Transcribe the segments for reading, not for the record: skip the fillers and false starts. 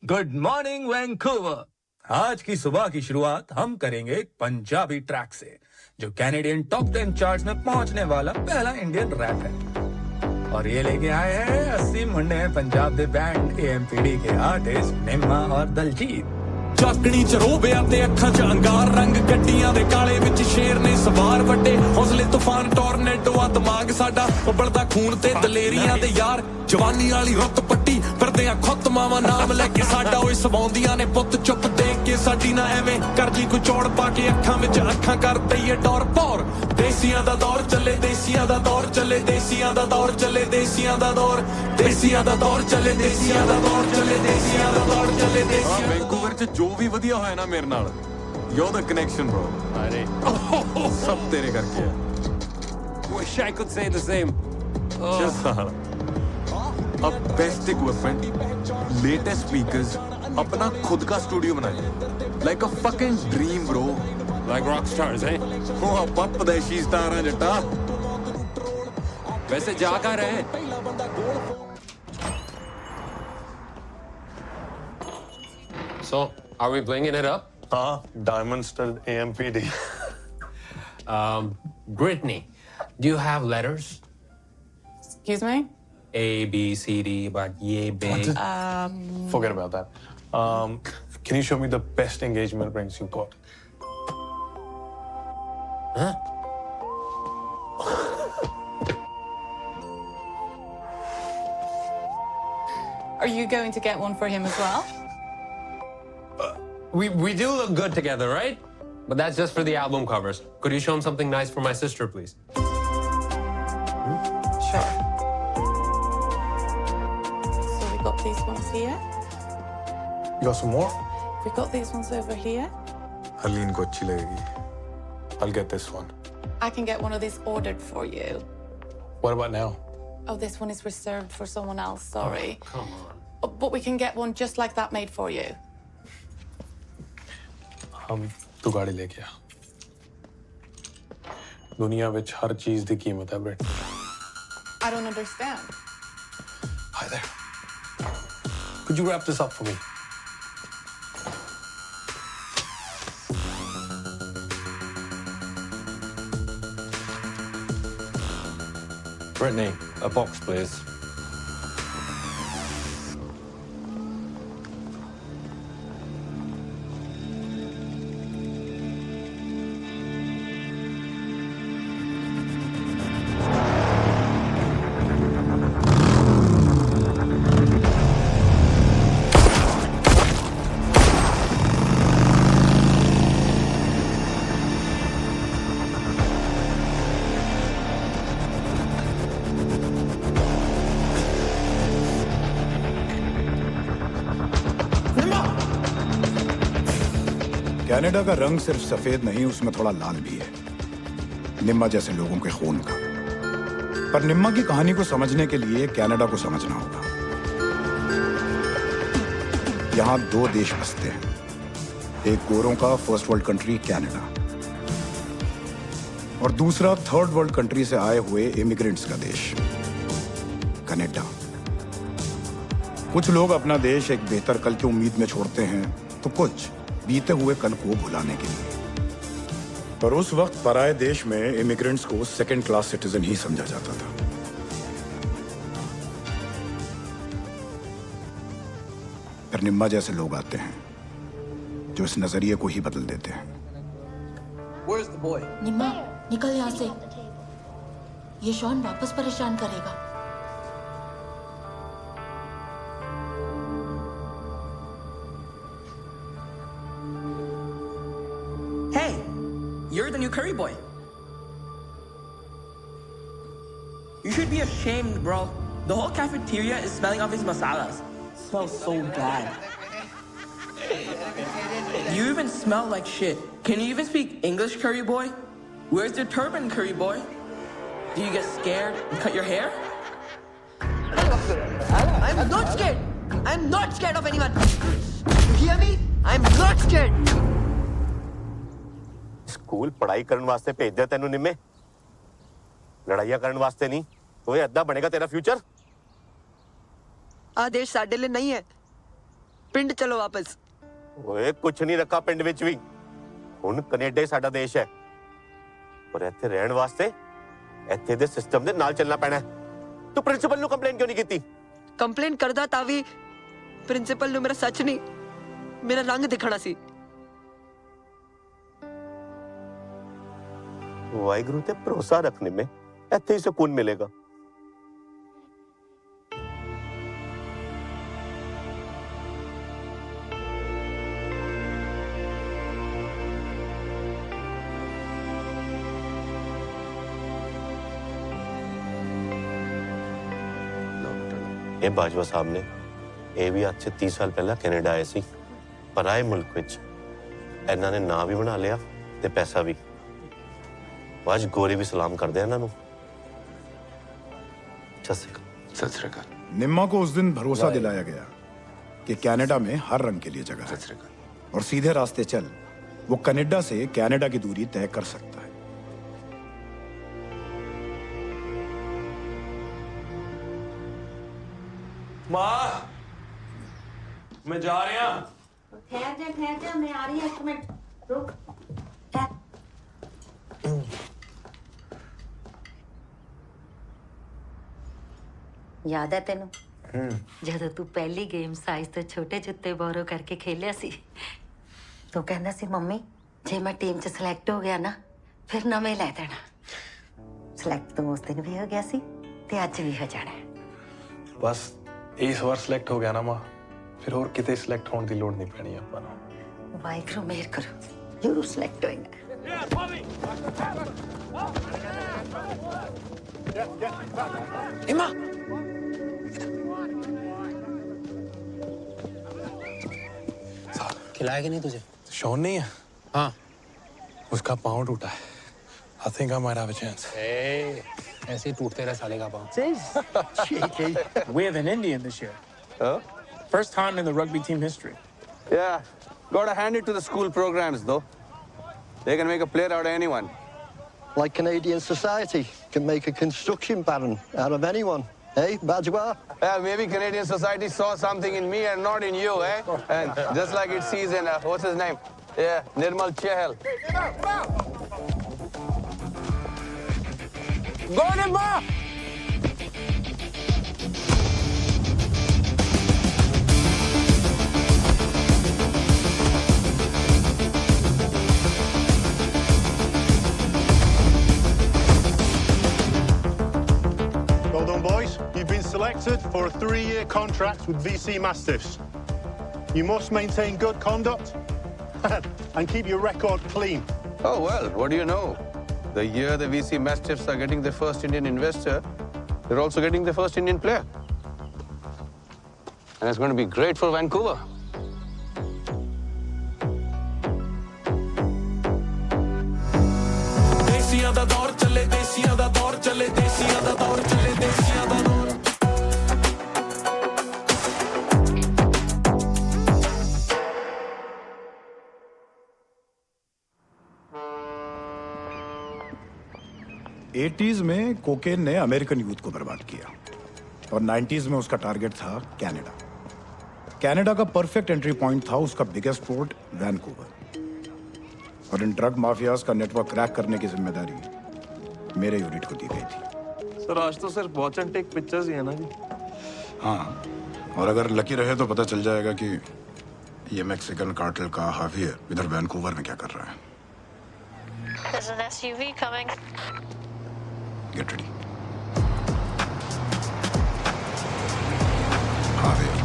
Good morning Vancouver. आज की सुबह की शुरुआत हम करेंगे एक पंजाबी ट्रैक से, जो कैनेडियन टॉप 10 चार्ट्स में पहुंचने वाला पहला इंडियन रैप है। और ये लेके आए हैं 80 मुंडे पंजाब दे बैंड एएमपीडी के आर्टिस्ट निम्मा और दलजीत। चाकणी च रोबिया ते अखां च अंगार रंग गड्डियां दे काले विच शेर ने सवार वड्डे हौसले तूफान टॉर्नेडो आ दिमाग साडा उबलदा खून ते दलेरियां दे यार जवानी वाली रुत पट्टी फिरदे आ खुत मावा नाम लेके साडा ओए सवाउंदियां ने पुੱਤ चुप देख के साडी ना एवें कर जी कोई चौड़ पा के अखां विच अखां कर दईए डोर पौर देसियां दा दौर चले देसियां दा दौर चले देसियां दा दौर चले देसियां दा दौर देसियां दा दौर चले देसियां दा दौर चले देसियां दा दौर चले देसियां वैंकूवर च जो भी ਵਧੀਆ ਹੋਇਆ ਨਾ ਮੇਰੇ ਨਾਲ you're the connection bro अरे सब तेरे करके है wish I could say the same just a best equipment latest speakers अपना खुद का स्टूडियो बनाया like a fucking dream bro like rock stars eh ਉਹ ਆਪਾਂ ਪਦੇਸ਼ੀ ਸਟਾਰਾਂ ਜੱਟਾ वैसे जा कहाँ रहे So are we blinging it up? Diamond stud AMPD. Brittany, do you have letters? Excuse me? A, B, C, D, but yeah, big. Forget about that. Can you show me the best engagement rings you got? Huh? Are you going to get one for him as well? We do look good together, right? But that's just for the album covers. Could you show him something nice for my sister, please? Sure. So we got these ones here. You got some more? We got these ones over here. Harleen को अच्छी लगेगी I'll get this one. I can get one of these ordered for you. What about now? Oh, this one is reserved for someone else, sorry. Oh, come on. Oh, but we can get one just like that made for you. तू गाड़ी लेके आ दुनिया विच हर चीज दी कीमत है ब्रिट I don't understand. Hi there. Could you wrap this up for me? Brittany, a box, please. Canada का रंग सिर्फ सफेद नहीं, उसमें थोड़ा लाल भी है, निम्मा जैसे लोगों के खून का। पर निम्मा की कहानी को समझने के लिए कनाडा को समझना होगा। यहां दो देश बसते हैं, एक गोरों का फर्स्ट वर्ल्ड कंट्री कनाडा और दूसरा थर्ड वर्ल्ड कंट्री से आए हुए इमिग्रेंट्स का देश कनाडा। कुछ लोग अपना देश एक बेहतर कल की उम्मीद में छोड़ते हैं, तो कुछ बीते हुए कल को भुलाने के लिए। पर उस वक्त पराये देश में इमिग्रेंट्स को सेकंड क्लास सिटीजन ही समझा जाता था। फिर निम्मा जैसे लोग आते हैं जो इस नजरिए को ही बदल देते हैं। निम्मा, निकल यहाँ से। ये शॉन वापस परेशान करेगा। Hey, you're the new curry boy. You should be ashamed, bro. The whole cafeteria is smelling of his masalas. Smells so bad. You even smell like shit. Can you even speak English, curry boy? Where's your turban, curry boy? Do you get scared and cut your hair? I'm not scared. I'm not scared of anyone. You hear me? I'm not scared. School पढ़ाई करने वास्ते भेजदे तेनू निम्मे लड़ाइयां करने वास्ते नहीं तो ये अद्दा बनेगा तेरा फ्यूचर आदेश साडे लिए नहीं है पिंड चलो वापस। ਓਏ ਕੁਛ ਨਹੀਂ ਰੱਖਾ ਪਿੰਡ ਵਿੱਚ ਵੀ। ਹੁਣ ਕੈਨੇਡਾ ਹੀ ਸਾਡਾ ਦੇਸ਼ ਹੈ। ਪਰ ਇੱਥੇ ਰਹਿਣ ਵਾਸਤੇ ਇੱਥੇ ਦੇ ਸਿਸਟਮ ਦੇ ਨਾਲ ਚੱਲਣਾ ਪੈਣਾ ਹੈ। ਤੂੰ ਪ੍ਰਿੰਸੀਪਲ ਨੂੰ ਕੰਪਲੇਨ ਕਿਉਂ ਨਹੀਂ ਕੀਤੀ? ਕੰਪਲੇਨ ਕਰਦਾ ਤਾਂ ਵੀ ਪ੍ਰਿੰਸੀਪਲ ਨੂੰ ਮੇਰਾ ਸੱਚ ਨਹੀਂ, ਮੇਰਾ ਰੰਗ ਦਿਖਣਾ ਸੀ। ਵਾਹਿਗੁਰੂ ਤੇ ਭਰੋਸਾ ਰੱਖਣੇ में ਇੱਥੇ ਹੀ ਸਕੂਨ ਮਿਲੇਗਾ। ਇਹ ਬਾਜਵਾ ਸਾਹਿਬ ਨੇ ਇਹ ਵੀ ਅੱਜ 30 ਸਾਲ ਪਹਿਲਾਂ ਕੈਨੇਡਾ ਆਏ ਸੀ, ਪਰਾਏ ਮੁਲਕ ਵਿੱਚ। ਇਹਨਾਂ ਨੇ ਨਾਂ ਵੀ ਬਣਾ ਲਿਆ ਤੇ ਪੈਸਾ ਵੀ। आज गोरे भी सलाम कर दे ना नू। सत श्री अकाल। निम्मा को उस दिन भरोसा दिलाया गया कि कनाडा में हर रंग के लिए जगह है और सीधे रास्ते चल वो कनाडा से कनाडा की दूरी तय कर सकता है। माँ, मैं जा रहा। ठहर जा, मैं आ रही हूँ, एक मिनट रुक। याद है तेनू ਜਦੋਂ ਤੂੰ ਪਹਿਲੀ ਗੇਮ ਸਾਈਜ਼ ਤੋਂ ਛੋਟੇ ਜੁੱਤੇ ਬੋਰੋ ਕਰਕੇ ਖੇਲਿਆ ਸੀ? ਤੂੰ ਕਹਿੰਦਾ ਸੀ ਮੰਮੀ ਜੇ ਮੈਂ ਟੀਮ 'ਚ ਸਿਲੈਕਟ ਹੋ ਗਿਆ ਨਾ ਫਿਰ ਨਵੇਂ ਲੈ ਦੇਣਾ। ਸਿਲੈਕਟ ਤਾਂ ਉਸ ਦਿਨ ਵੀ ਹੋ ਗਿਆ ਸੀ ਤੇ ਅੱਜ ਵੀ ਹੋ ਜਾਣਾ। ਬਸ ਇਸ ਵਾਰ ਸਿਲੈਕਟ ਹੋ ਗਿਆ ਨਾ ਮਾਂ, ਫਿਰ ਹੋਰ ਕਿਤੇ ਸਿਲੈਕਟ ਹੋਣ ਦੀ ਲੋੜ ਨਹੀਂ ਪੈਣੀ ਆਪਾਂ ਨੂੰ। ਵਾਹਿਗੁਰੂ ਮਿਹਰ ਕਰੋ, ਜ਼ਰੂਰ ਸਿਲੈਕਟ ਹੋਏਗਾ। इमा खिलाया कि नहीं तुझे? शॉन नहीं है? हाँ, उसका पाँव टूटा है। I think I might have a chance. ऐसे ही टूटते रहे साले का पाँव। Cheeky. We have an Indian this year. Oh? First time in the rugby team history. Yeah. Gotta hand it to the school programs, though. They can make a player out of anyone. Like Canadian society can make a construction baron out of anyone. Hey, Bajwa? Yeah, maybe Canadian society saw something in me and not in you, eh? And just like it sees in, what's his name? Yeah, Nirmal Chahal. Go, Nirmal! Well done, boys. You've been selected for a 3-year contract with VC Mastiffs. You must maintain good conduct and keep your record clean. Oh, well, what do you know? The year the VC Mastiffs are getting their first Indian investor, they're also getting their first Indian player. And it's going to be great for Vancouver. देसियां दा दौर चले, देसियां दा दौर चले, देसियां दा दौर चले, देसियां दा दौर। एटीज में कोकेन ने अमेरिकन यूथ को बर्बाद किया और 90s में उसका टारगेट था कनाडा। कनाडा का परफेक्ट एंट्री पॉइंट था उसका बिगेस्ट पोर्ट वैनकूवर। और इन ड्रग माफियाज का नेटवर्क क्रैक करने की जिम्मेदारी मेरे यूनिट को दी गई थी। सर आज तो सिर्फ वॉच एंड टेक पिक्चर्स ही है ना जी? हाँ, और अगर लकी रहे तो पता चल जाएगा कि ये मैक्सिकन कार्टेल का हावियर इधर वैनकूवर में क्या कर रहा है। There's an SUV coming. Get ready. Javier.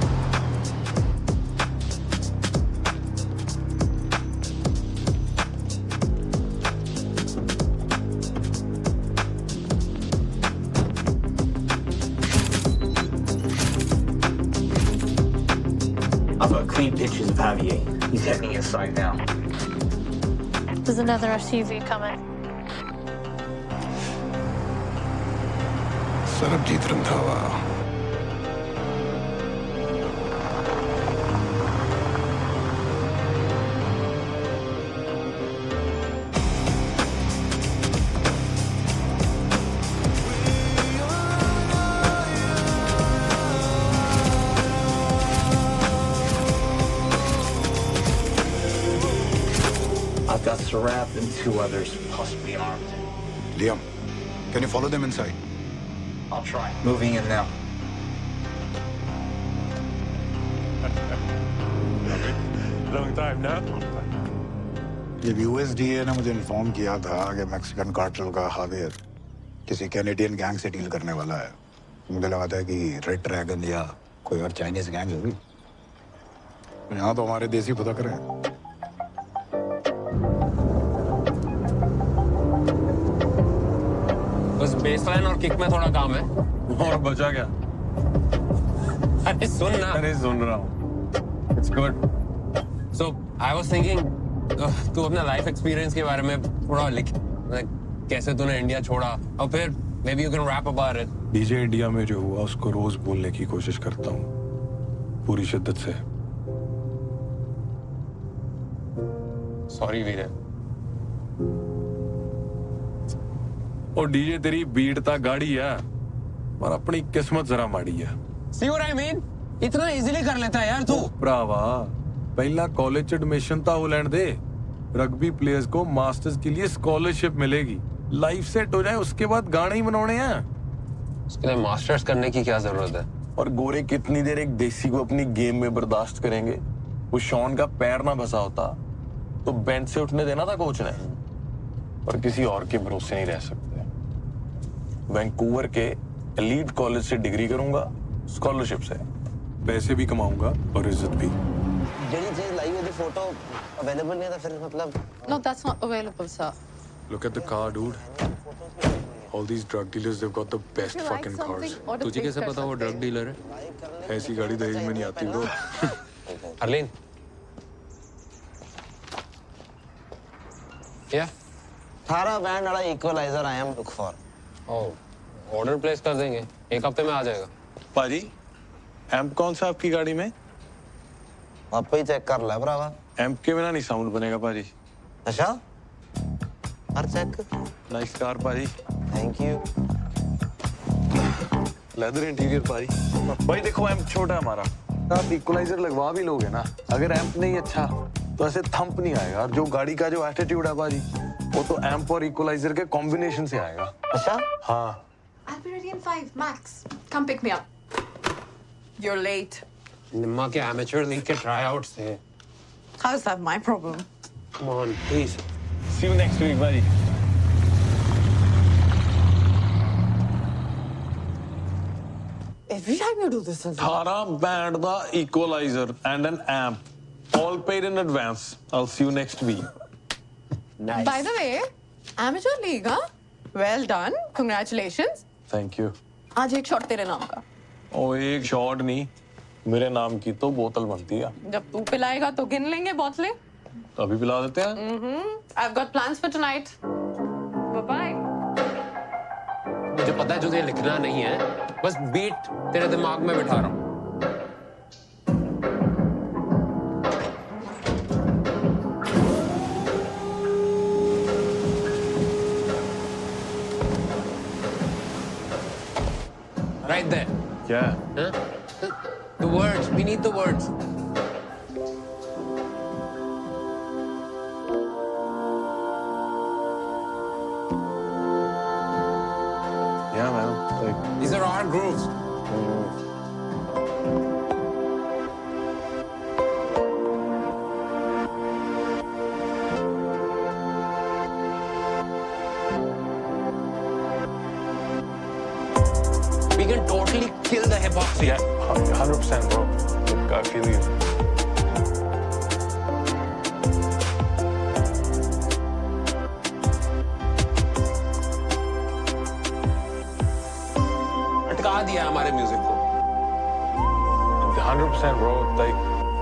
I've got clean pictures of Javier. He's heading inside now. There's another SUV coming. Sarabjit Randhawa. Sarath and 2 others, possibly armed. Liam, can you follow them inside? I'll try. Moving in now. Long time now. जब USDA ने मुझे inform किया था कि Mexican cartel का हाविर किसी Canadian gang से deal करने वाला है, मुझे लगा था कि रेड ड्रैगन या कोई और चाइनीज गैंग होगी। यहाँ तो हमारे देसी खुदा करे। बस बेसलाइन और किक में थोड़ा काम है। और बचा क्या? अरे सुन ना। अरे सुन रहा हूँ। It's good. So I was thinking, तू अपना लाइफ एक्सपीरियंस के बारे में थोड़ा लिख, कैसे तूने इंडिया छोड़ा, और फिर maybe you can rap about it. DJ India में जो हुआ उसको रोज बोलने की कोशिश करता हूँ, पूरी शिद्दत से। Sorry वीरे। और डीजे तेरी बीट ता गाड़ी है, पर अपनी किस्मत जरा माड़ी है। See what I mean? इतना इजीली कर लेता है यार तू। भरावा, पहला कॉलेज एडमिशन ता हो लेने दे। रग्बी प्लेयर्स को मास्टर्स के लिए स्कॉलरशिप मिलेगी। लाइफ सेट हो जाए उसके बाद गाने ही बनाने हैं। उसके लिए मास्टर्स करने की क्या जरूरत है? और गोरे कितनी देर एक देसी को अपनी गेम में बर्दाश्त करेंगे? वो शॉन का पैर ना बसा होता तो बेंच से उठने देना था कोच ने। पर किसी और के भरोसे नहीं रह सकते। वैंकूवर के एलीट कॉलेज से डिग्री करूंगा, स्कॉलरशिप से पैसे भी कमाऊंगा और इज्जत भी। जेडी चीज लाई हुई थी फोटो अवेलेबल नहीं था फिर मतलब। No, that's not available, sir. Look at the car, dude. All these drug dealers, they've got the best If you like fucking something, cars. order तुझे कैसे पता वो ड्रग डीलर है? ऐसी गाड़ी दहेज में नहीं आती ब्रो। अर्लीन। Yeah. थारा बैंड वाला equaliser I am look for. Oh, order place कर देंगे, 1 हफ्ते में आ जाएगा। पाजी, एम्प कौन सा आपकी गाड़ी में? आप ही चेक कर ले भरावा। एम्प के बिना नहीं साउंड बनेगा पाजी। अच्छा? हर चेक। नाइस कार पाजी। Thank you. लेदर इंटीरियर पाजी। भाई देखो एम्प छोटा है हमारा, आप इक्वलाइजर लगवा भी लोगे ना, अगर एम्प नहीं अच्छा तो ऐसे थंप नहीं आएगा। और जो गाड़ी का जो एटीट्यूड है पाजी, वो तो एम्प और इक्वलाइजर के कॉम्बिनेशन से आएगा। अच्छा? हाँ। I'll be ready in 5, Max. Come pick me up. You're late. निम्मा के amateur league के tryouts थे। How's that my problem? Come on, please. See you next week, buddy. Every time you do this, Thara band the equalizer and an amp, all paid in advance. I'll see you next week. Nice. By the way, amateur league, huh? Well done. Congratulations. Thank you. आज एक shot तेरे नाम का। ओ एक shot नहीं, मेरे नाम की तो बोतल बनती है। जब तू पिलाएगा तो गिन लेंगे बोतलें। तो अभी पिला देते हैं। I've got plans for tonight. Bye bye. मुझे पता है तुझे लिखना नहीं है, बस बीट तेरे दिमाग में बिठा रहा हूँ। Right there. Yeah. Huh? The words. We need the words. Yeah, man. Like these are our grooves. We can totally kill the hip hop scene. Yeah, 100%, bro. Like, I feel you. अटका दिया हमारे music को। 100%, bro. Like.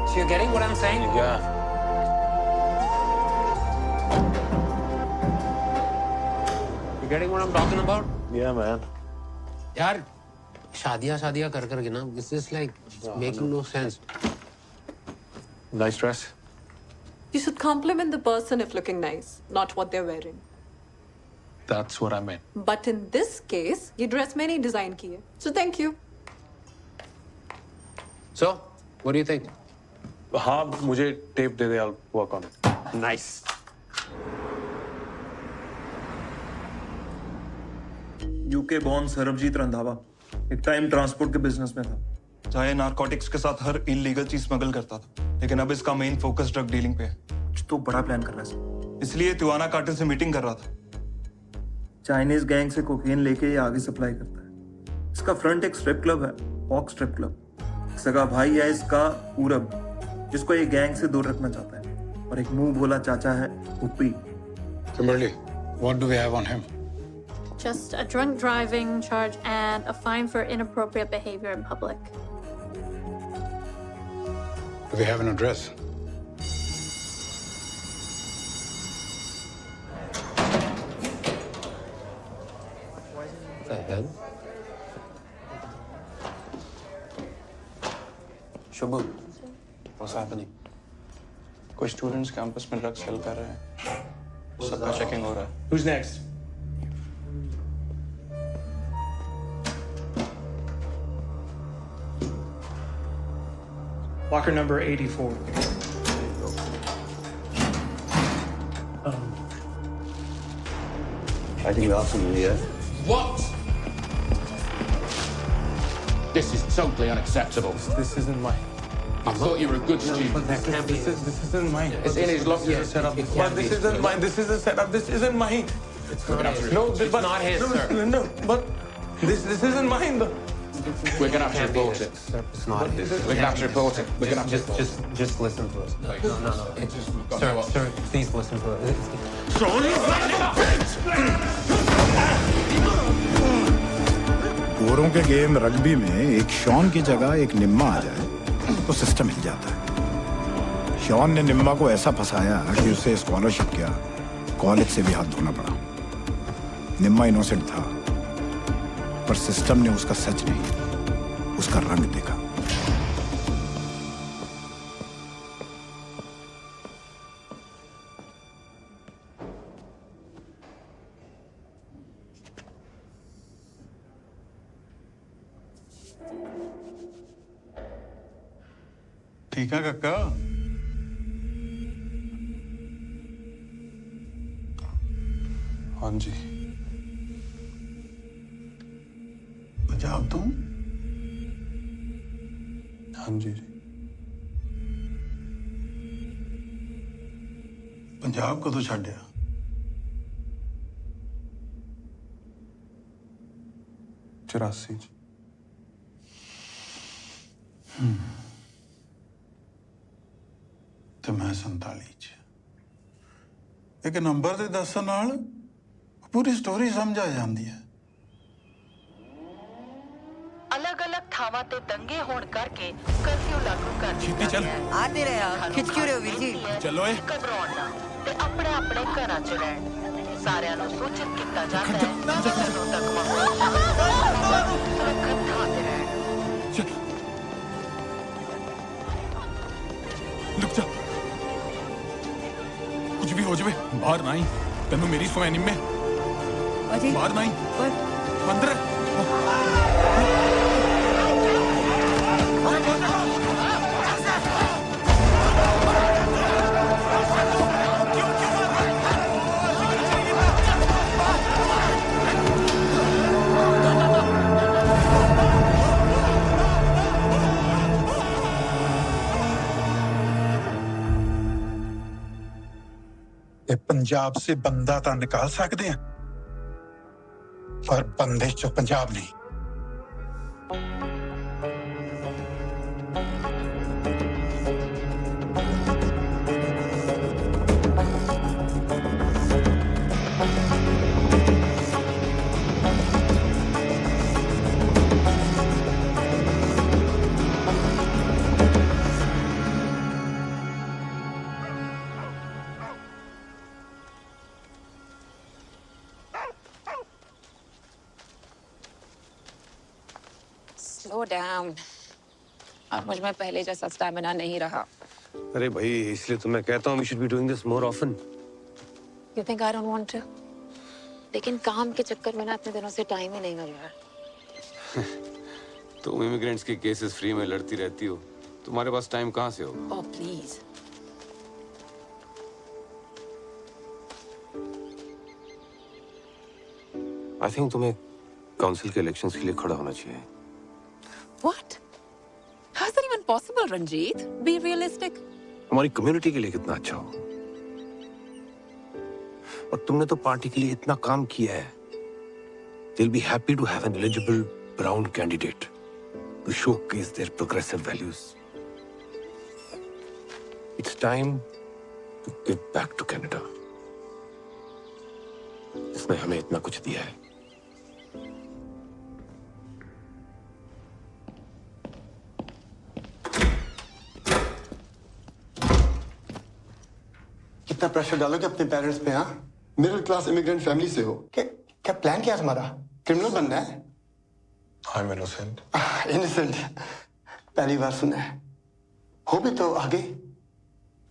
So you're getting what I'm saying? Yeah. You getting what I'm talking about? Yeah, man. यार शादियां कर करके ना, this is like making no sense. Nice dress. You should compliment the person if looking nice, not what they're wearing. That's what I meant. But in this case, ये dress मैंने ही design की है. So thank you. So, what do you think? हाँ, मुझे tape they they, I'll work on it. Nice. UK born Sarabjit Randhawa एक time transport के business में था, जहाँ ये नारकोटिक्स के साथ हर इलीगल चीज स्मगल करता था, लेकिन अब इसका मेन फोकस ड्रग डीलिंग पे है। कुछ तो बड़ा प्लान कर रहा है, इसलिए तिवाना कार्टेल से मीटिंग कर रहा था। चाइनीज गैंग से कोकेन लेके ये आगे सप्लाई करता है। इसका फ्रंट एक स्ट्रिप क्लब है, पॉक स्ट्रिप क्लब। सगा भाई है इसका पूरब, जिसको ये गैंग से दूर रखना चाहता है, और एक मुंह बोला चाचा है Uppi. Kimberly, what do we have on him? Just a drunk driving charge and a fine for inappropriate behavior in public. Do we have an address? The hell? Shubhu, what's happening? कुछ स्टूडेंट्स कैंपस में drugs cell कर रहे हैं, सबका checking हो रहा है। Who's next? Locker number 84. I think we have some here. What? This is totally unacceptable. This isn't mine. I thought you were a good student. But this isn't mine. It's in his locker. Setup. But this isn't mine. This is a setup. This isn't mine. It's not his. No, It's but not his, sir. No, but this isn't mine. Though. We're gonna have to report it. It's not his. We're gonna have to report it. We're gonna have to. Just listen to us. No. Sir, please listen to us. गोरों के game rugby में एक Shawn की जगह एक निम्मा आ जाए तो सिस्टम हिल जाता है। शॉन ने निम्मा को ऐसा फंसाया कि उसे स्कॉलरशिप किया, कॉलेज से भी हाथ धोना पड़ा। निम्मा इनोसेंट था, पर सिस्टम ने उसका सच नहीं, उसका रंग देखा। ठीक है काका। हाँ जी। पंजाब तुम? हाँ जी। पंजाब कदों छड्डिया? चौरासी। ਤੇ ਮੈਂ 47 ਚ। ਇੱਕ ਨੰਬਰ ਦੇ ਦੱਸਣ ਨਾਲ ਪੂਰੀ ਸਟੋਰੀ ਸਮਝ ਆ ਜਾਂਦੀ ਹੈ। अलग-अलग ਥਾਵਾਂ ਤੇ ਦੰਗੇ ਹੋਣ ਕਰਕੇ ਕਰਫਿਊ ਲਾਗੂ ਕਰ ਦਿੱਤਾ ਚੱਲ। ਗਿਆ ਹੈ। ਆਤੇ ਰਹੇ ਆ, ਖਿੱਚ ਕਿਉਂ ਰਹੇ ਹੋ ਵੀਰ ਜੀ? ਚਲੋ ਏ। ਘਬਰਾਉਣ ਨਾ ਤੇ ਆਪਣੇ ਆਪਣੇ ਘਰਾਂ 'ਚ ਰਹਿਣ। ਸਾਰਿਆਂ ਨੂੰ ਸੂਚਿਤ ਕੀਤਾ ਜਾਂਦਾ ਹੈ ਜਦੋਂ ਤੱਕ ਮਾਹੌਲ ਸੁਰੱਖਿਅਤ ਥਾਂ ਤੇ ਰਹਿਣ। लुक जा, कुछ भी हो जाए बाहर ना ही। तेनू मेरी सुनाई नहीं मैं बाहर ना ही अंदर। पंजाब से बंदा तो निकाल सकते हैं, पर बंदे चो पंजाब नहीं। Slow down. अब मुझ में पहले जैसा स्टैमिना नहीं रहा। अरे भाई, इसलिए तो मैं कहता हूँ we should be doing this more often. You think I don't want to? लेकिन काम के चक्कर में ना इतने दिनों से टाइम ही नहीं मिल रहा। तुम इमिग्रेंट्स के केसेस फ्री में लड़ती रहती हो, तुम्हारे पास टाइम कहाँ से होगा? Oh please. I think तुम्हें काउंसिल के इलेक्शंस के लिए खड़ा होना चाहिए। What? How's that even possible, Ranjit? Be realistic. हमारी कम्युनिटी के लिए कितना अच्छा हो। और तुमने तो पार्टी के लिए इतना काम किया है। They'll be happy to have an eligible brown candidate to showcase their progressive values. It's time to give back to Canada. इसने हमें इतना कुछ दिया है। कितना प्रेशर डालोगे अपने पेरेंट्स पे? हाँ, मिडिल क्लास इमिग्रेंट फैमिली से हो। क्या प्लान क्या है तुम्हारा? क्रिमिनल बनना है? I am innocent. इनोसेंट पहली बार सुना है। हो भी तो आगे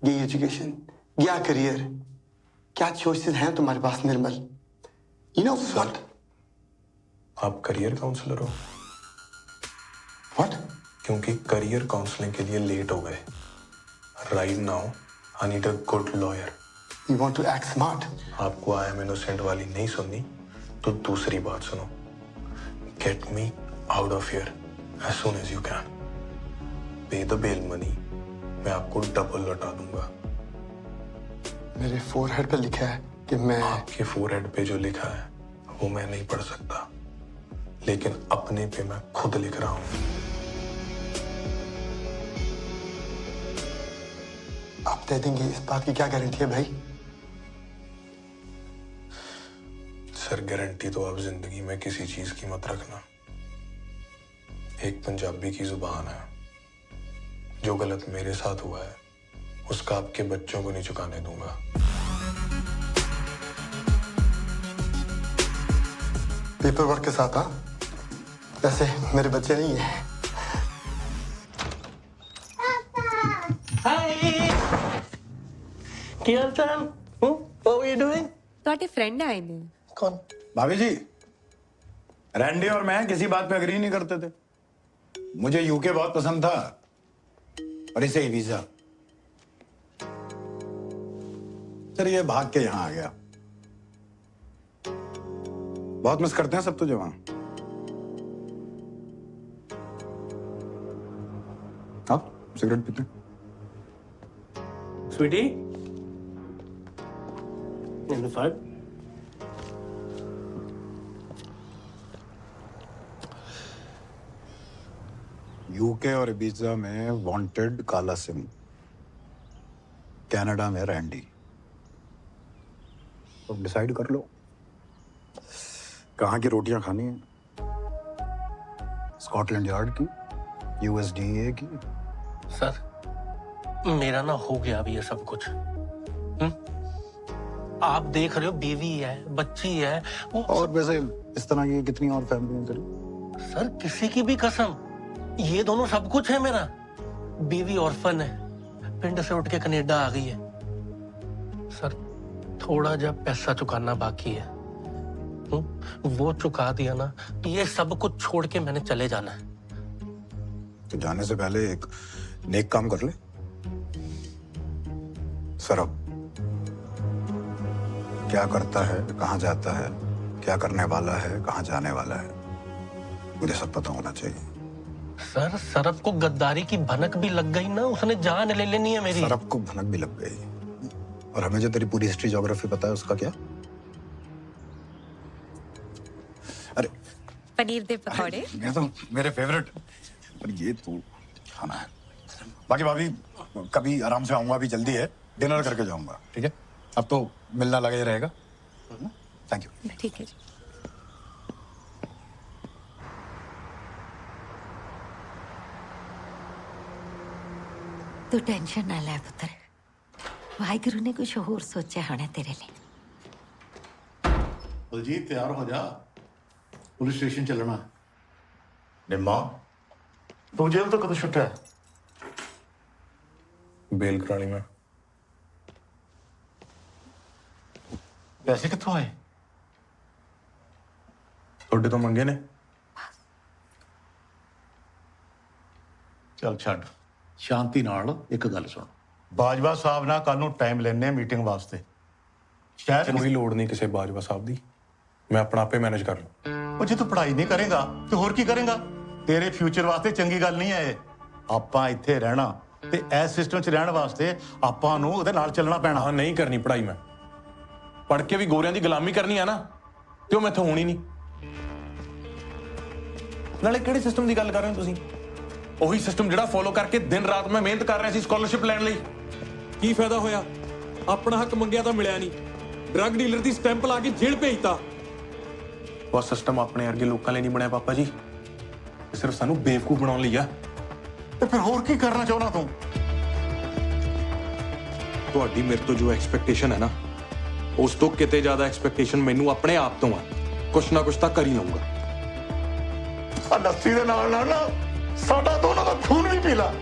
ये एजुकेशन, क्या करियर, क्या चॉइसेस हैं तुम्हारे पास निर्मल? You know what? आप करियर काउंसलर हो? व्हाट? क्योंकि करियर काउंसलिंग के लिए लेट हो गए। Right now I need a good lawyer. You want to act smart? आपको आई एम इनोसेंट वाली नहीं सुननी तो दूसरी बात सुनो। Get me out of here as soon as you can. Pay the bail money, मैं आपको डबल लौटा दूंगा। मेरे फोरहेड पे लिखा है कि मैं... आपके फोरहेड पे जो लिखा है वो मैं नहीं पढ़ सकता, लेकिन अपने पे मैं खुद लिख रहा हूं। आप दे देंगे, इस बात की क्या गारंटी है भाई? सर गारंटी तो आप जिंदगी में किसी चीज की मत रखना। एक पंजाबी की जुबान है, जो गलत मेरे साथ हुआ है उसका आपके बच्चों को नहीं चुकाने दूंगा। पेपर वर्क के साथ? हाँ, वैसे मेरे बच्चे नहीं है। क्या हाल चाल? How are you doing? ਤੁਹਾਡੇ फ्रेंड आए ने। कौन? भाभी जी, रैंडी और मैं किसी बात पे अग्री नहीं करते थे। मुझे यूके बहुत पसंद था और इसे ही वीजा। सर ये भाग के यहां आ गया। बहुत मिस करते हैं सब तुझे वहां। आप सिगरेट पीते हैं? स्वीटी, number 5. यूके और इबीजा में वांटेड काला सिम, कनाडा में रैंडी। तो डिसाइड कर लो कहाँ की रोटियां खानी है। स्कॉटलैंड यार्ड की, यूएसडीए की? सर मेरा ना हो गया अभी ये सब कुछ। आप देख रहे हो, बीवी है, बच्ची है और वैसे इस तरह की कितनी और फैमिली करी? सर किसी की भी कसम, ये दोनों सब कुछ है मेरा। बीवी ऑर्फन है, पिंड से उठ के कनाडा आ गई है। सर थोड़ा जब पैसा चुकाना बाकी है, वो चुका दिया ना, ये सब कुछ छोड़ के मैंने चले जाना है। तो जाने से पहले एक नेक काम कर ले। सरब क्या करता है, कहाँ जाता है, क्या करने वाला है, कहाँ जाने वाला है, मुझे सब पता होना चाहिए। सर सरब को गद्दारी की भनक भी लग गई ना, उसने जान ले लेनी है मेरी। सरब को भनक भी लग गई, और हमें जो तेरी पूरी हिस्ट्री ज्योग्राफी पता है उसका क्या? अरे पनीर दे पकौड़े, ये तो मेरे फेवरेट, पर ये तो खाना है। बाकी भाभी कभी आराम से आऊंगा, अभी जल्दी है, डिनर करके जाऊंगा, ठीक है? अब तो मिलना लगा ही रहेगा। Thank you. ठीक है। तू टेंशन ना ले पुत्र, वाहिगुरु ने कुछ होर सोचा होना तेरे लिए। बलजीत तैयार हो जा, पुलिस स्टेशन चलना। निम्मा तू जेल तो कदों छुट्टा है? बेल करानी में। पैसे कितों आए? थोड़े तो मंगे ने। चल छड़, शांति नाल एक गल सुन। बाजवा साहब ना कल नूं टाइम लेने मीटिंग वास्ते। कोई लोड़ नहीं किसी बाजवा साहब दी, मैं अपना आपे मैनेज कर लूं। ਉਹ ਜੇ ਤੂੰ ਪੜ੍ਹਾਈ ਨਹੀਂ ਕਰੇਗਾ ਤੇ ਹੋਰ ਕੀ ਕਰੇਗਾ? ਤੇਰੇ ਫਿਊਚਰ ਵਾਸਤੇ ਚੰਗੀ ਗੱਲ ਨਹੀਂ ਹੈ ਇਹ। ਆਪਾਂ ਇੱਥੇ ਰਹਿਣਾ ਤੇ ਇਸ ਸਿਸਟਮ 'ਚ ਰਹਿਣ ਵਾਸਤੇ ਆਪਾਂ ਨੂੰ ਉਹਦੇ ਨਾਲ ਚੱਲਣਾ ਪੈਣਾ। ਹਾਂ, ਨਹੀਂ ਕਰਨੀ ਪੜ੍ਹਾਈ ਮੈਂ। ਪੜ੍ਹ ਕੇ ਵੀ ਗੋਰਿਆਂ ਦੀ ਗੁਲਾਮੀ ਕਰਨੀ ਆ ਨਾ, ਤੇ ਉਹ ਮੈਥੋਂ ਹੋਣੀ ਨਹੀਂ। ਨਾਲੇ ਕਿਹੜੇ ਸਿਸਟਮ ਦੀ ਗੱਲ ਕਰ ਰਹੇ ਹੋ ਤੁਸੀਂ? ਉਹੀ ਸਿਸਟਮ ਜਿਹੜਾ ਫੋਲੋ ਕਰਕੇ ਦਿਨ ਰਾਤ ਮੈਂ ਮਿਹਨਤ ਕਰ ਰਿਹਾ ਸੀ ਸਕਾਲਰਸ਼ਿਪ ਲੈਣ ਲਈ। ਕੀ ਫਾਇਦਾ ਹੋਇਆ? ਆਪਣਾ ਹੱਕ ਮੰਗਿਆ ਤਾਂ ਮਿਲਿਆ ਨਹੀਂ, ਡਰੱਗ ਡੀਲਰ ਦੀ ਸਟੈਂਪ ਲਾ ਕੇ ਜੇਲ੍ਹ ਭੇਜਤਾ। ਉਹ ਸਿਸਟਮ ਆਪਣੇ ਵਰਗੇ ਲੋਕਾਂ ਲਈ ਨਹੀਂ ਬਣਿਆ ਪਾਪਾ ਜੀ, ਸਿਰਫ ਸਾਨੂੰ ਬੇਵਕੂਫ ਬਣਾਉਣ ਲਈ ਆ। ਤੇ ਫਿਰ ਹੋਰ ਕੀ ਕਰਨਾ ਚਾਹੁੰਦਾ ਤੂੰ? ਤੁਹਾਡੀ ਮੇਰੇ ਤੋਂ ਜੋ ਐਕਸਪੈਕਟੇਸ਼ਨ ਹੈ ਨਾ, ਉਸ ਤੋਂ ਕਿਤੇ ਜ਼ਿਆਦਾ ਐਕਸਪੈਕਟੇਸ਼ਨ ਮੈਨੂੰ ਆਪਣੇ ਆਪ ਤੋਂ ਆ। ਕੁਛ ਨਾ ਕੁਛ ਤਾਂ ਕਰ ਹੀ ਲਊਂਗਾ। ਆ ਲੱਸੀ ਦੇ ਨਾਲ ਨਾਲ ਨਾ ਸਾਡਾ ਦੋਨਾਂ ਦਾ ਖੂਨ ਵੀ ਪੀ ਲਾ।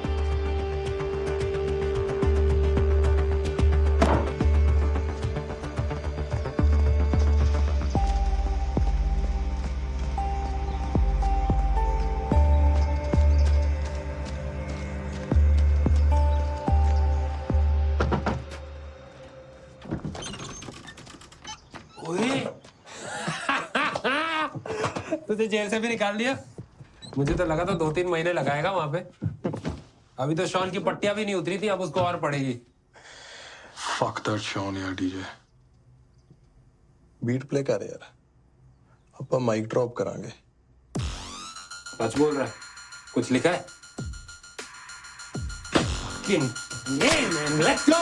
तुझे जेल से भी निकाल दिया? मुझे तो लगा था 2-3 महीने लगाएगा वहां पे। अभी तो शॉन की पट्टियां भी नहीं उतरी थी, अब उसको और पड़ेगी। फक दैट शॉन यार डीजे। बीट प्ले कर यार, अपन माइक ड्रॉप करांगे। सच बोल रहा है? कुछ लिखा है? Yeah, man, let's go!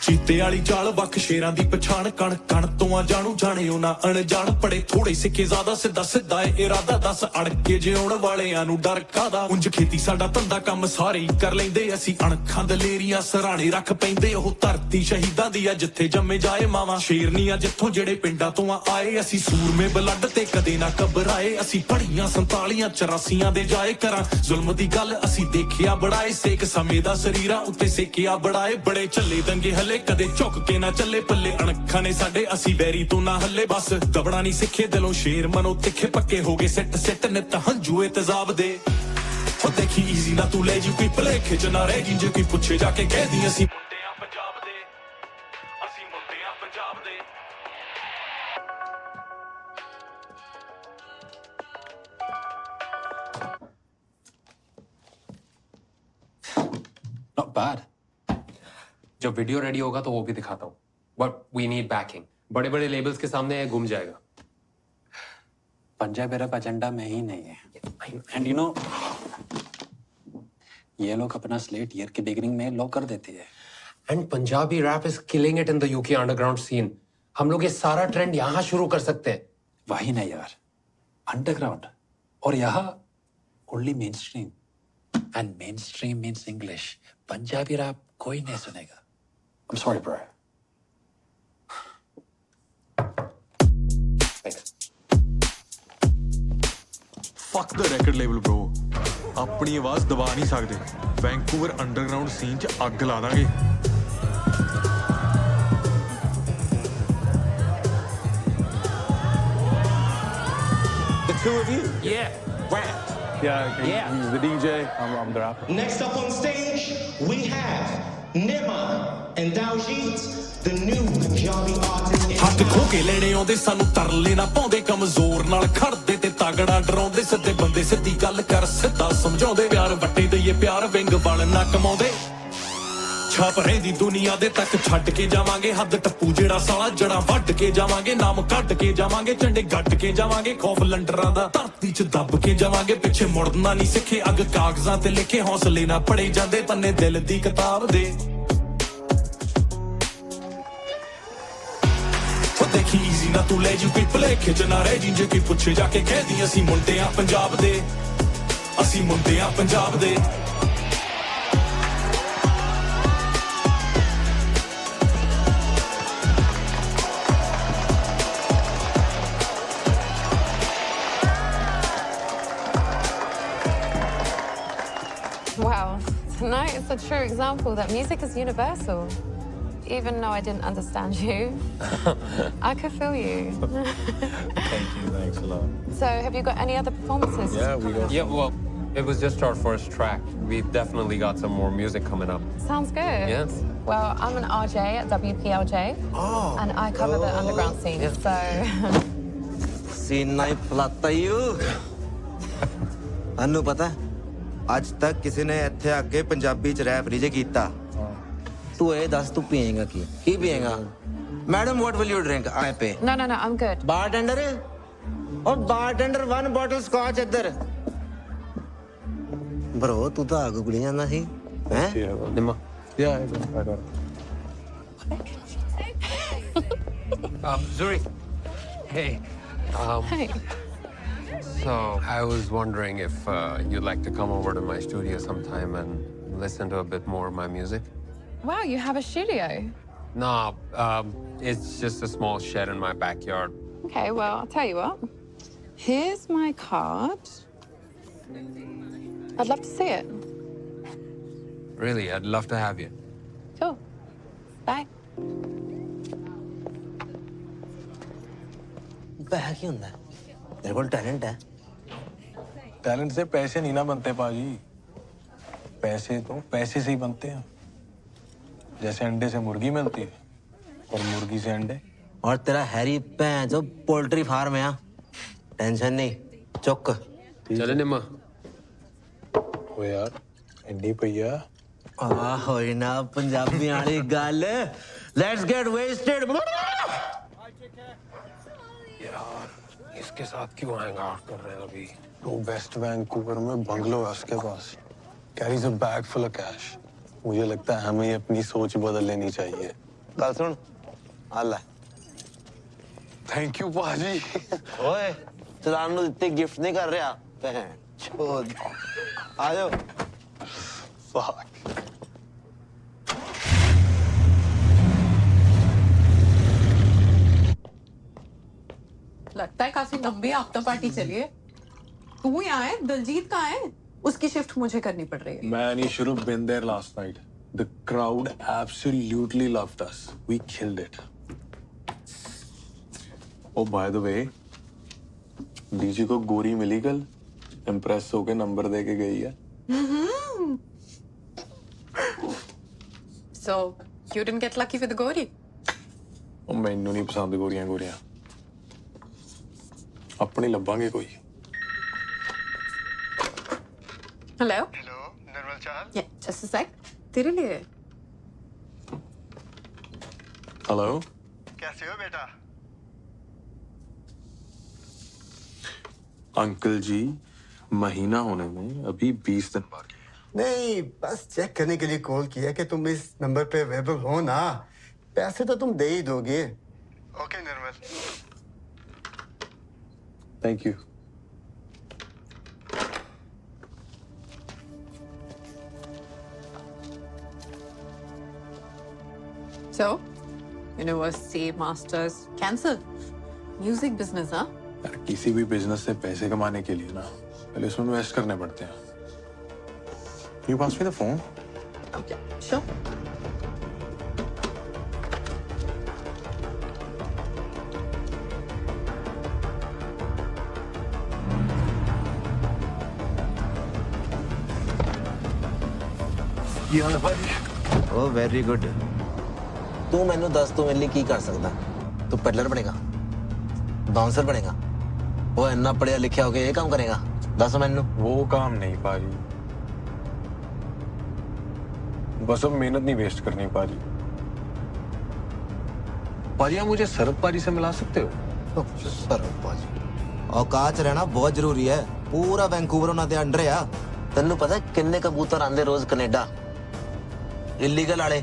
ਚੀਤੇ ਵਾਲੀ ਚਾਲ ਵੱਖ ਸ਼ੇਰਾਂ ਦੀ ਪਛਾਣ ਕਣ ਕਣ ਤੋਂ ਆ ਜਾਣੂ ਜਾਣੇ ਉਹਨਾਂ ਅਣਜਾਣ ਪੜੇ ਥੋੜੇ ਸਿੱਕੇ ਜ਼ਿਆਦਾ ਸਿੱਧਾ ਸਿੱਧਾ ਏ ਇਰਾਦਾ ਦੱਸ ਅੜ ਕੇ ਜਿਉਣ ਵਾਲਿਆਂ ਨੂੰ ਡਰ ਕਾਦਾ ਉਂਝ ਖੇਤੀ ਸਾਡਾ ਧੰਦਾ ਕੰਮ ਸਾਰੇ ਹੀ ਕਰ ਲੈਂਦੇ ਅਸੀਂ ਅਣਖਾਂ ਦਲੇਰੀਆਂ ਸਰਾਣੇ ਰੱਖ ਪੈਂਦੇ ਉਹ ਧਰਤੀ ਸ਼ਹੀਦਾਂ ਦੀ ਆ ਜਿੱਥੇ ਜੰਮੇ ਜਾਏ ਮਾਵਾਂ ਸ਼ੇਰਨੀਆਂ ਜਿੱਥੋਂ ਜਿਹੜੇ ਪਿੰਡਾਂ ਤੋਂ ਆਏ ਅਸੀਂ ਸੂਰਮੇ ਬਲੱਡ ਤੇ ਕਦੇ ਨਾ ਘਬਰਾਏ ਅਸੀਂ ਪੜੀਆਂ 47 84 ਦੇ ਜਾਏ ਕਰਾਂ ਜ਼ੁਲਮ ਦੀ ਗੱਲ ਅਸੀਂ ਦੇਖਿਆ ਬੜਾਏ ਸੇਕ ਸਮੇਂ ਦਾ ਸਰੀਰਾਂ ਉੱਤੇ ਸੇਕਿਆ ਬੜਾਏ ਬੜੇ ਝੱਲੇ ਦੰਗੇ ਹੱਲੇ ਕਦੇ ਝੁੱਕ ਕੇ ਨਾ ਚੱਲੇ ਪੱਲੇ ਅਣਖਾਂ ਨੇ ਸਾਡੇ ਅਸੀਂ ਵੈਰੀ ਤੋਂ ਨਾ ਹੱਲੇ ਬਸ ਦਬਣਾ ਨਹੀਂ ਸਿੱਖੇ ਦਿਲੋਂ ਸ਼ੇਰ ਮਨੋਂ ਤਿੱਖੇ ਪੱਕੇ ਹੋ ਗਏ ਸਿੱਟ ਸਿੱਟ ਨਿਤ ਹੰਝੂ ਏ ਤਜ਼ਾਬ ਦੇ ਉਹ ਦੇਖੀ ਈਜ਼ੀ ਨਾ ਤੂੰ ਲੈ ਜੂ ਕੋਈ ਭਲੇਖੇ ਚ ਨਾ ਰਹਿ ਗਈ ਜੇ ਕੋਈ ਪੁੱਛੇ ਜਾ ਕੇ ਕਹਿਦੀ ਅਸੀਂ ਮੁੰਡੇ ਆ ਪੰਜਾਬ ਦੇ ਅਸੀਂ ਮੁੰਡੇ ਆ ਪੰਜਾਬ ਦੇ Not bad. जब वीडियो रेडी होगा तो वो भी दिखाता हूँ। But we need backing. बड़े बड़े लेबल्स के सामने घूम जाएगा। पंजाब रैप एजेंडा में ही नहीं है। एंड यू नो ये लोग अपना स्लेट ईयर के बिगिनिंग में लॉक कर देते हैं। And Punjabi rap is killing it in the UK underground scene. हम लोग ये सारा ट्रेंड यहाँ शुरू कर सकते हैं। वही ना यार, अंडरग्राउंड और यहाँ only main stream and main stream means English. Punjabi rap कोई नहीं सुनेगा। I'm sorry, bro. Thanks. Fuck the record label bro. ਆਪਣੀ ਆਵਾਜ਼ ਦਬਾ ਨਹੀਂ ਸਕਦੇ। ਵੈਂਕੂਵਰ ਅੰਡਰਗਰਾਉਂਡ ਸੀਨ 'ਚ ਅੱਗ ਲਾ ਦਾਂਗੇ। The two of you? Yeah. Rap. Yeah. He's the DJ. I'm the rapper. Next up on stage, we have Nima and Daljit, the new Punjabi artist. ਹੱਥ ਖੋ ਕੇ ਲੈਣੇ ਆਉਂਦੇ ਸਾਨੂੰ ਤਰਲੇ ਨਾ ਪਾਉਂਦੇ ਕਮਜ਼ੋਰ ਨਾਲ ਖੜਦੇ ਤੇ ਤਾਗੜਾ ਡਰਾਉਂਦੇ ਸਿੱਧੇ ਬੰਦੇ ਸਿੱਧੀ ਗੱਲ ਕਰ ਸਿੱਧਾ ਸਮਝਾਉਂਦੇ ਪਿਆਰ ਵੱਟੇ ਦਈਏ ਪਿਆਰ ਵਿੰਗ ਬਣ ਨਾ ਕਮਾਉਂਦੇ ਛਾਪ ਰਹਿੰਦੀ ਦੁਨੀਆ ਦੇ ਤੱਕ ਛੱਡ ਕੇ ਜਾਵਾਂਗੇ ਹੱਦ ਟੱਪੂ ਜਿਹੜਾ ਸਾਲਾ ਜੜਾ ਵੱਢ ਕੇ ਜਾਵਾਂਗੇ ਨਾਮ ਕੱਢ ਕੇ ਜਾਵਾਂਗੇ ਝੰਡੇ ਗੱਡ ਕੇ ਜਾਵਾਂਗੇ ਖੌਫ ਲੰਡਰਾਂ ਦਾ ਧਰਤੀ 'ਚ ਦੱਬ ਕੇ ਜਾਵਾਂਗੇ ਪਿੱਛੇ ਮੁੜਨਾ ਨਹੀਂ ਸਿੱਖੇ ਅੱਗ ਕਾਗਜ਼ਾਂ ਤੇ ਲਿਖੇ ਹੌਸਲੇ ਨਾ ਪੜੇ ਜਾਂਦੇ ਪੰਨੇ ਦਿਲ ਦੀ ਕਿਤਾਬ ਦੇ ਦੇਖੀ ਈਜ਼ੀ ਨਾ ਤੂੰ ਲੈ ਜੂ ਕੋਈ ਭਲੇਖੇ ਚ ਨਾ ਰਹਿ ਜੀ ਜੇ ਕੋਈ ਪੁੱਛੇ ਜਾ ਕੇ ਕਹਿਦੀ ਅਸੀਂ ਮੁੰਡੇ ਆ ਪੰਜਾਬ ਦੇ ਅਸੀਂ ਮੁੰਡੇ ਆ ਪੰਜਾਬ ਦੇ Wow, tonight is a true example that music is universal. Even though I didn't understand you, I could feel you. Thank you, thanks a lot. So, have you got any other performances? Yeah, we got. Yeah, well, it was just our first track. We've definitely got some more music coming up. Sounds good. Yes. Well, I'm an RJ at WPLJ. Oh. And I cover the underground scene. So, सीना ही फलाता ही अनु पता आज तक किसी ने इत्थे आके पंजाबी च rap नहीं जे कीता तू ये दस तू पिएगा की पिएगा madam what will you drink I पे No, I'm good. बारटेंडर और बारटेंडर 1 बॉटल स्कॉच इधर ब्रो तू तो आगू गुली जाना सी हैं निम्मा Zuri. Hey. Hey. So I was wondering if you'd like to come over to my studio sometime and listen to a bit more of my music. Wow, you have a studio. No, it's just a small shed in my backyard. Okay, well, I'll tell you what. Here's my card. I'd love to see it. Really, I'd love to have you. Cool. Bye. पैसा क्या होता है तेरे को talent है talent से पैसे नहीं ना बनते पाजी पैसे तो पैसे से ही बनते हैं जैसे अंडे से मुर्गी मिलती है और मुर्गी से अंडे और तेरा हैरी पैं जो पोल्ट्री फार्म है टेंशन नहीं चुक चले निम्मा ओ यार इंडी भैया आ होई ना पंजाबी वाली गल लेट्स गेट वेस्टेड यार इसके साथ क्यों हैंग आउट कर रहे हैं अभी तो वेस्ट वैंकूवर में बंगलो है उसके पास carries a bag full of cash मुझे लगता है हमें अपनी सोच बदल लेनी चाहिए गल सुन आला थैंक यू पाजी ओए चलान नु दित्ते गिफ्ट नहीं कर रहा बहन चोद आ जाओ फक लगता है काफी लंबी आफ्टर पार्टी चलिए तू यहाँ है दिलजीत कहाँ है उसकी शिफ्ट मुझे करनी पड़ रही है Man, you should have been there last night. The crowd absolutely loved us. We killed it. Oh, by the way, DG को गोरी मिली कल इम्प्रेस होके नंबर दे के गई है So you didn't get lucky with the Gauri? ਉਹ ਮੈਨੂੰ ਨਹੀਂ ਪਸੰਦ ਗੋਰੀਆਂ ਗੋਰੀਆਂ अपनी लब्बांगे कोई Hello? हेलो निर्मल चाल Yeah, just a sec. तेरे लिए हेलो कैसे हो बेटा अंकल जी महीना होने में अभी 20 दिन बाकी नहीं बस चेक करने के लिए कॉल किया कि तुम इस नंबर पे अवेलेबल हो ना पैसे तो तुम दे ही दोगे okay Nirmal thank you So, university, masters, cancel. Music business, huh? यार किसी भी बिजनेस से पैसे कमाने के लिए ना पहले उसमें इन्वेस्ट करने पड़ते हैं You pass me the phone? Okay, sure. Oh very good तू मैनू दस तू मेरे लिए की कर सकता तू पेडलर बनेगा बाउंसर बनेगा वो इन्ना पढ़िया लिखा होके ये काम करेगा दस मैनू वो काम नहीं पाजी बस अब मेहनत नहीं वेस्ट करनी पाजी पाजी आप मुझे सरब पाजी से मिला सकते हो सरब पाजी औकात च रहना बहुत जरूरी है पूरा वैंकूवर उन्हां दे अंडर आ तेनू पता है किन्ने कबूतर आंदे रोज कनेडा इलीगल वाले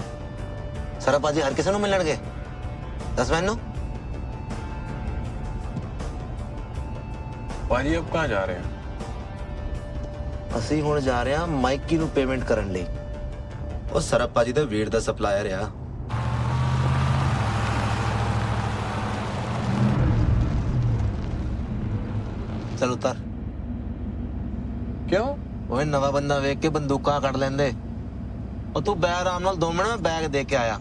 सरब पाजी हर किसी नू मिलणगे दस मैनू पाजी अब कहाँ जा रहे हैं ਅਸੀਂ ਹੁਣ ਜਾ ਰਹੇ ਹਾਂ ਮਾਈਕੀ ਨੂੰ ਪੇਮੈਂਟ ਕਰਨ ਲਈ ਉਹ ਸਰਬ ਪਾਜੀ ਦਾ ਵੇਟ ਦਾ ਸਪਲਾਇਰ ਆ ਚਲ ਉਤਰ ਕਿਉਂ ਓਏ ਨਵਾਂ ਬੰਦਾ ਵੇਖ ਕੇ ਬੰਦੂਕਾਂ ਕੱਢ ਲੈਂਦੇ ਉਹ ਤੂੰ ਬੈ ਆਰਾਮ ਨਾਲ 2 ਮਿੰਟ ਮੈਂ ਬੈਗ ਦੇ ਕੇ ਆਇਆ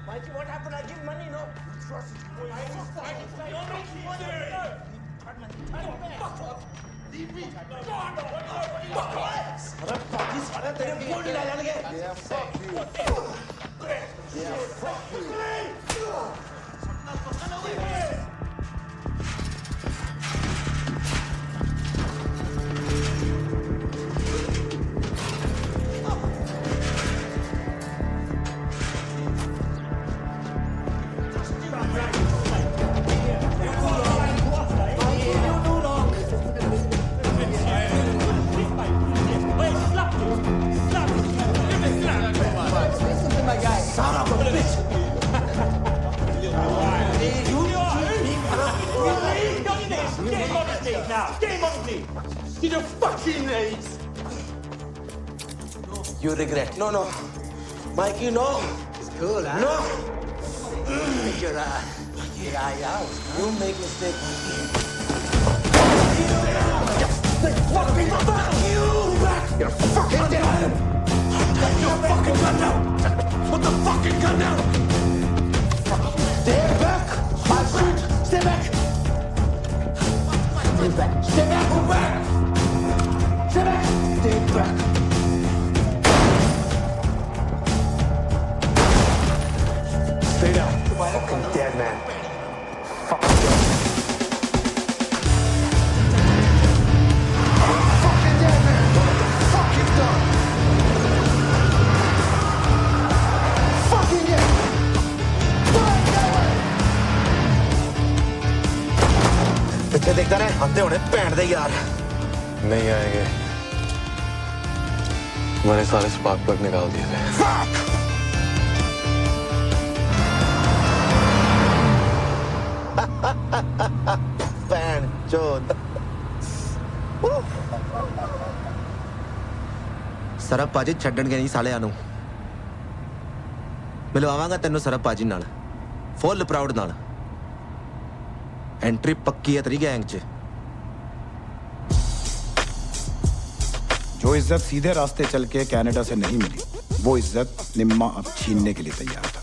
Mikey, what happened? I give money, no? You trust me. Don't make me serious. Leave me. Sarap party, sarap tere phone le lenge. Yeah, fuck you. Yeah, fuck you. See the fucking names. You regret. No. Mikey, no. It's cool, huh? No. Take your eye out. You make mistake. Fucking fuck you! You're fucking dead! Put your fucking gun down! Put the fucking gun down! Stay back! I'll shoot! Stay back! Stay back! Stay back! Go back! Stay back! Stay back! Stay down. Fucking dead man. Fucking dead. Fucking dead man. What the fuck you done? Fucking dead. पिछले देखता रहे आते होने pant दे यार नहीं आएंगे मैंने सारे स्पार्क प्लग निकाल दिए थे पैंट चोद सरब पाजी छड्डण के नहीं साले आनू मिलवावांगा तेनू सरब पाजी नाल फुल प्राउड नाल एंट्री पक्की है तेरी गैंग च जो इज्जत सीधे रास्ते चल के कनाडा से नहीं मिली वो इज्जत निम्मा अब छीनने के लिए तैयार था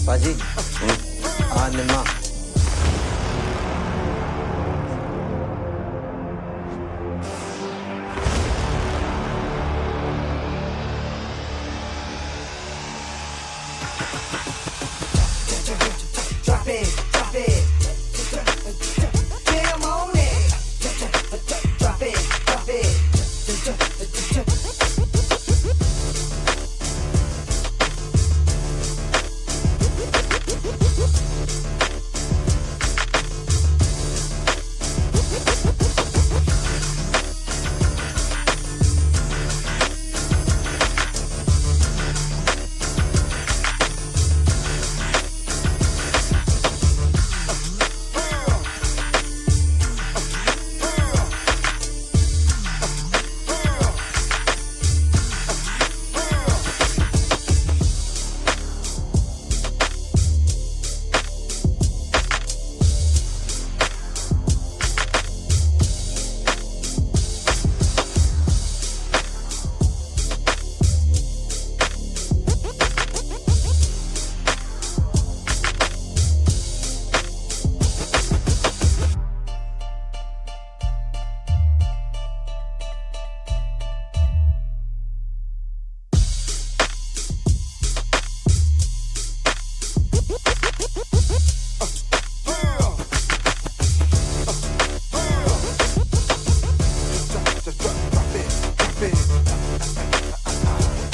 पाजी हाँ निम्मा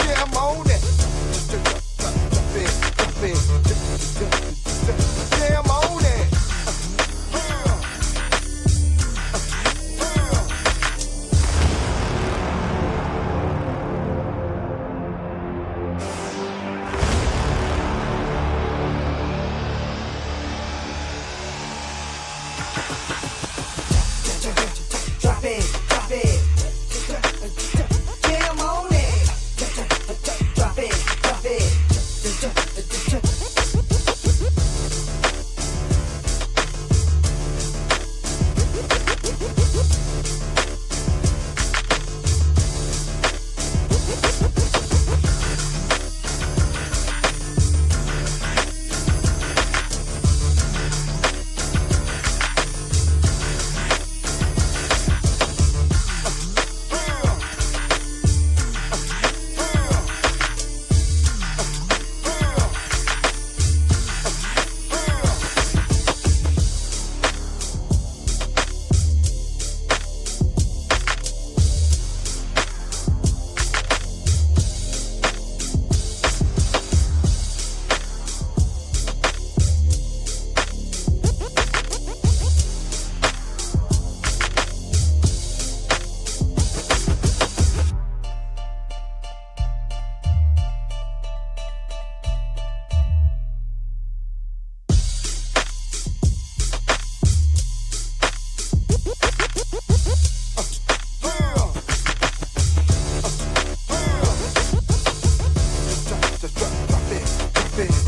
Yeah, I'm on it. Drop it. पे